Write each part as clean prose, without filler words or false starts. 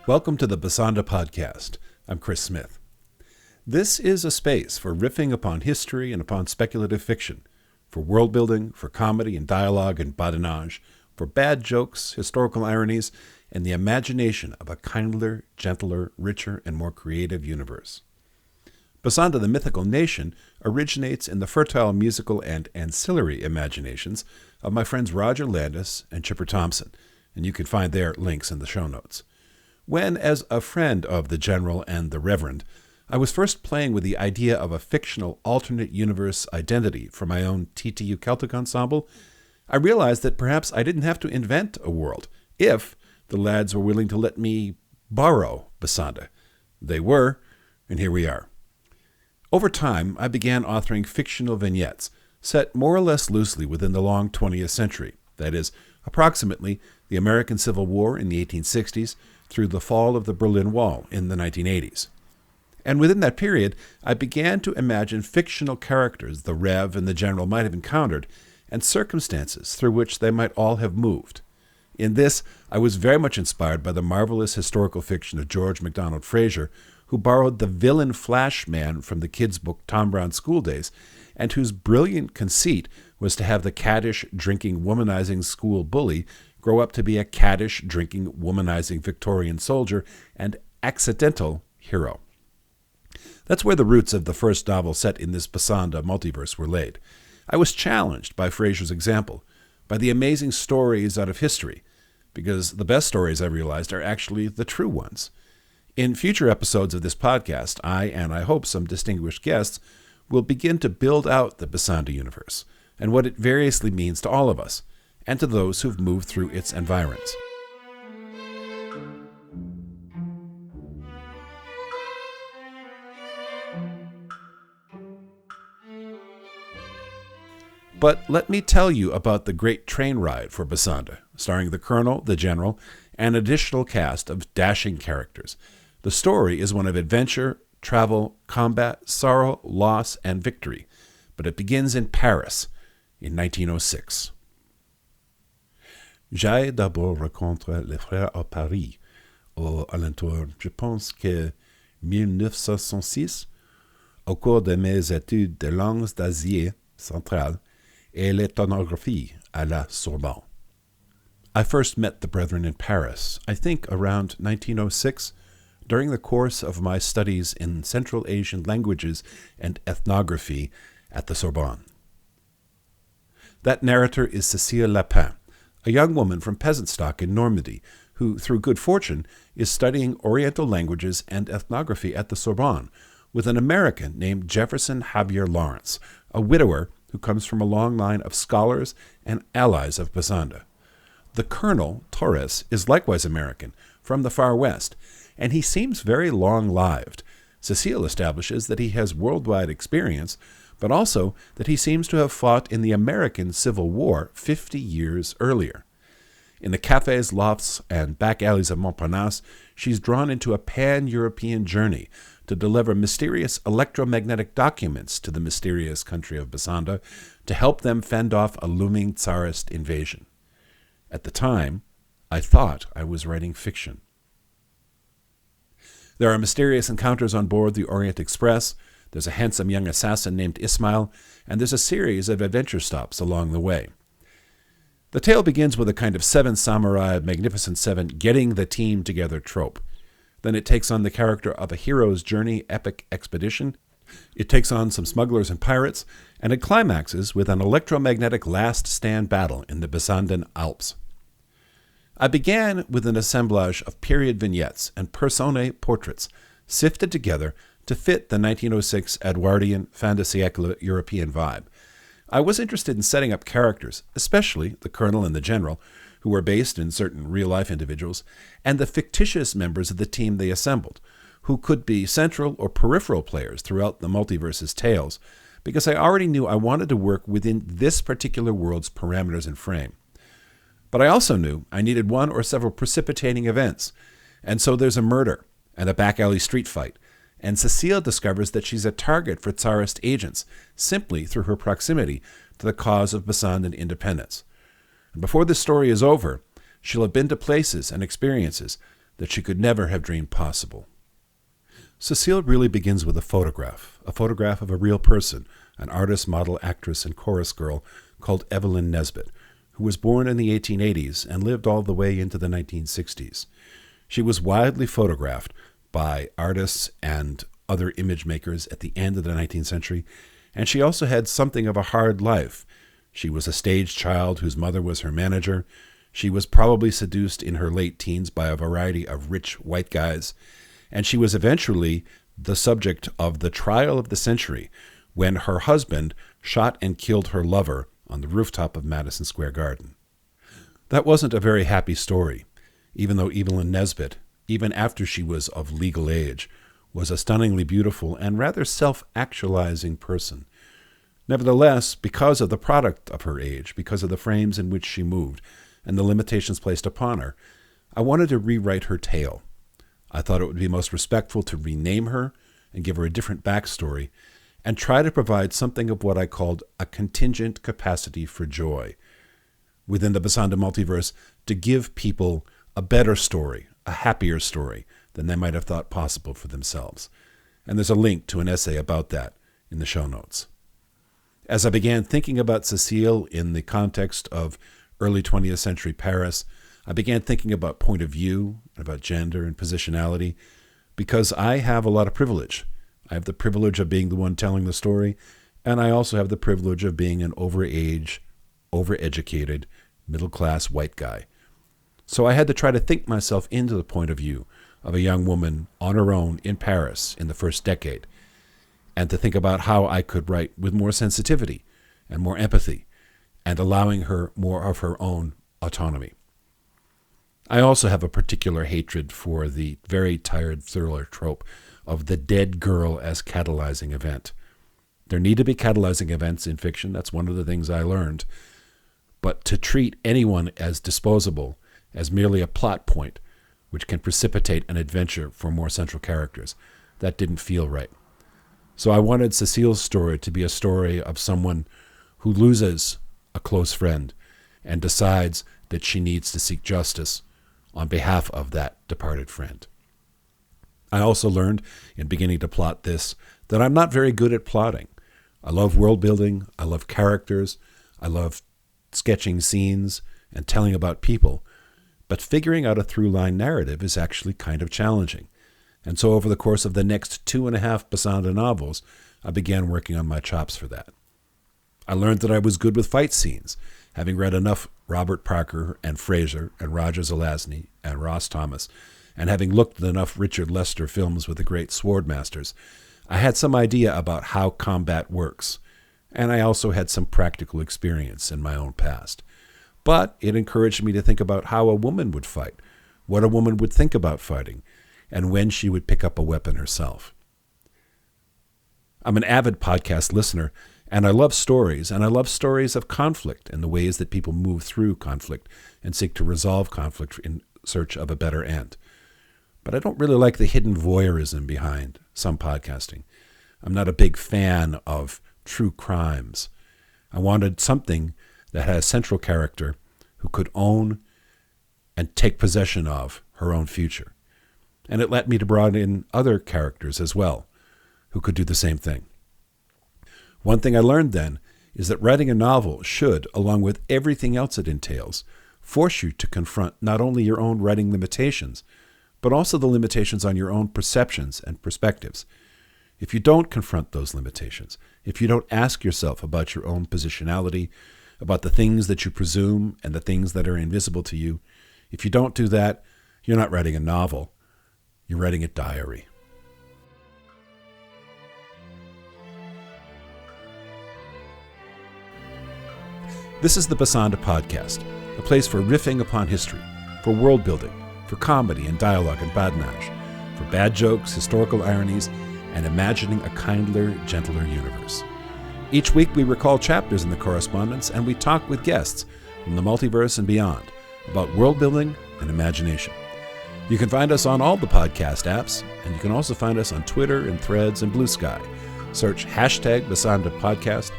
Welcome to the Bassanda Podcast. I'm Chris Smith. This is a space for riffing upon history and upon speculative fiction, for world building, for comedy and dialogue and badinage, for bad jokes, historical ironies, and the imagination of a kindler, gentler, richer, and more creative universe. Bassanda, the mythical nation, originates in the fertile musical and ancillary imaginations of my friends Roger Landis and Chipper Thompson, and you can find their links in the show notes. When, as a friend of the General and the Reverend, I was first playing with the idea of a fictional alternate universe identity for my own TTU Celtic ensemble, I realized that perhaps I didn't have to invent a world if the lads were willing to let me borrow Bassanda. They were, and here we are. Over time, I began authoring fictional vignettes set more or less loosely within the long 20th century, that is, approximately the American Civil War in the 1860s through the fall of the Berlin Wall in the 1980s. And within that period, I began to imagine fictional characters the Rev and the General might have encountered, and circumstances through which they might all have moved. In this, I was very much inspired by the marvelous historical fiction of George MacDonald Fraser, who borrowed the villain Flash Man from the kids' book Tom Brown's School Days, and whose brilliant conceit was to have the caddish, drinking, womanizing school bully grow up to be a caddish, drinking, womanizing Victorian soldier and accidental hero. That's where the roots of the first novel set in this Bassanda multiverse were laid. I was challenged by Fraser's example, by the amazing stories out of history, because the best stories, I realized, are actually the true ones. In future episodes of this podcast, I, and I hope some distinguished guests, will begin to build out the Bassanda universe and what it variously means to all of us, and to those who've moved through its environs. But let me tell you about the great train ride for Bassanda, starring the Colonel, the General, and an additional cast of dashing characters. The story is one of adventure, travel, combat, sorrow, loss, and victory, but it begins in Paris in 1906. J'ai d'abord rencontré les frères à Paris, aux alentours, je pense que 1906, au cours de mes études de langues d'Asie centrale et l'ethnographie à la Sorbonne. I first met the brethren in Paris, I think around 1906, during the course of my studies in Central Asian languages and ethnography at the Sorbonne. That narrator is Cécile Lapin, a young woman from peasant stock in Normandy, who, through good fortune, is studying Oriental languages and ethnography at the Sorbonne, with an American named Jefferson Javier Lawrence, a widower who comes from a long line of scholars and allies of Bassanda. The Colonel, Torres, is likewise American, from the far west, and he seems very long-lived. Cecile establishes that he has worldwide experience, but also that he seems to have fought in the American Civil War 50 years earlier. In the cafes, lofts, and back alleys of Montparnasse, she's drawn into a pan-European journey to deliver mysterious electromagnetic documents to the mysterious country of Bassanda to help them fend off a looming Tsarist invasion. At the time, I thought I was writing fiction. There are mysterious encounters on board the Orient Express, there's a handsome young assassin named Ismail, and there's a series of adventure stops along the way. The tale begins with a kind of Seven Samurai, Magnificent Seven, getting the team together trope. Then it takes on the character of a hero's journey epic expedition. It takes on some smugglers and pirates, and it climaxes with an electromagnetic last stand battle in the Bassandan Alps. I began with an assemblage of period vignettes and personae portraits, sifted together to fit the 1906 Edwardian fin de siècle European vibe. I was interested in setting up characters, especially the Colonel and the General, who were based in certain real-life individuals, and the fictitious members of the team they assembled, who could be central or peripheral players throughout the multiverse's tales, because I already knew I wanted to work within this particular world's parameters and frame. But I also knew I needed one or several precipitating events, and so there's a murder and a back-alley street fight, and Cecile discovers that she's a target for Tsarist agents simply through her proximity to the cause of Bassandan independence. And before this story is over, she'll have been to places and experiences that she could never have dreamed possible. Cecile really begins with a photograph of a real person, an artist, model, actress, and chorus girl called Evelyn Nesbit, who was born in the 1880s and lived all the way into the 1960s. She was widely photographed by artists and other image makers at the end of the 19th century, and she also had something of a hard life. She was a stage child whose mother was her manager. She was probably seduced in her late teens by a variety of rich white guys, and she was eventually the subject of the trial of the century when her husband shot and killed her lover on the rooftop of Madison Square Garden. That wasn't a very happy story, even though Evelyn Nesbit, even after she was of legal age, was a stunningly beautiful and rather self-actualizing person. Nevertheless, because of the product of her age, because of the frames in which she moved, and the limitations placed upon her, I wanted to rewrite her tale. I thought it would be most respectful to rename her and give her a different backstory, and try to provide something of what I called a contingent capacity for joy within the Bassanda multiverse, to give people a better story, a happier story than they might have thought possible for themselves. And there's a link to an essay about that in the show notes. As I began thinking about Cecile in the context of early 20th century Paris, I began thinking about point of view, about gender and positionality, because I have a lot of privilege. I have the privilege of being the one telling the story, and I also have the privilege of being an overage, overeducated, middle-class white guy. So I had to try to think myself into the point of view of a young woman on her own in Paris in the first decade, and to think about how I could write with more sensitivity and more empathy, and allowing her more of her own autonomy. I also have a particular hatred for the very tired thriller trope of the dead girl as catalyzing event. There need to be catalyzing events in fiction. That's one of the things I learned. But to treat anyone as disposable, as merely a plot point, which can precipitate an adventure for more central characters, that didn't feel right. So I wanted Cecile's story to be a story of someone who loses a close friend and decides that she needs to seek justice on behalf of that departed friend. I also learned in beginning to plot this that I'm not very good at plotting. I love world building, I love characters, I love sketching scenes and telling about people, but figuring out a through-line narrative is actually kind of challenging. And so over the course of the next 2.5 Bassanda novels, I began working on my chops for that. I learned that I was good with fight scenes, having read enough Robert Parker and Fraser and Roger Zelazny and Ross Thomas, and having looked at enough Richard Lester films with the great sword masters. I had some idea about how combat works, and I also had some practical experience in my own past. But it encouraged me to think about how a woman would fight, what a woman would think about fighting, and when she would pick up a weapon herself. I'm an avid podcast listener, and I love stories, and I love stories of conflict and the ways that people move through conflict and seek to resolve conflict in search of a better end. But I don't really like the hidden voyeurism behind some podcasting. I'm not a big fan of true crimes. I wanted something that had a central character who could own and take possession of her own future. And it led me to bring in other characters as well, who could do the same thing. One thing I learned then is that writing a novel should, along with everything else it entails, force you to confront not only your own writing limitations, but also the limitations on your own perceptions and perspectives. If you don't confront those limitations, if you don't ask yourself about your own positionality, about the things that you presume and the things that are invisible to you, if you don't do that, you're not writing a novel, you're writing a diary. This is the Bassanda Podcast, a place for riffing upon history, for world building, for comedy and dialogue and badinage, for bad jokes, historical ironies, and imagining a kindler, gentler universe. Each week we recall chapters in the correspondence and we talk with guests from the multiverse and beyond about world building and imagination. You can find us on all the podcast apps, and you can also find us on Twitter and Threads and Blue Sky. Search hashtag Bassanda Podcast,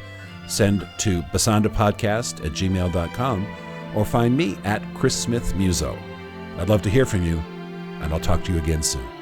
send to bassandapodcast@gmail.com, or find me at Chris Smith Muso. I'd love to hear from you. and I'll talk to you again soon.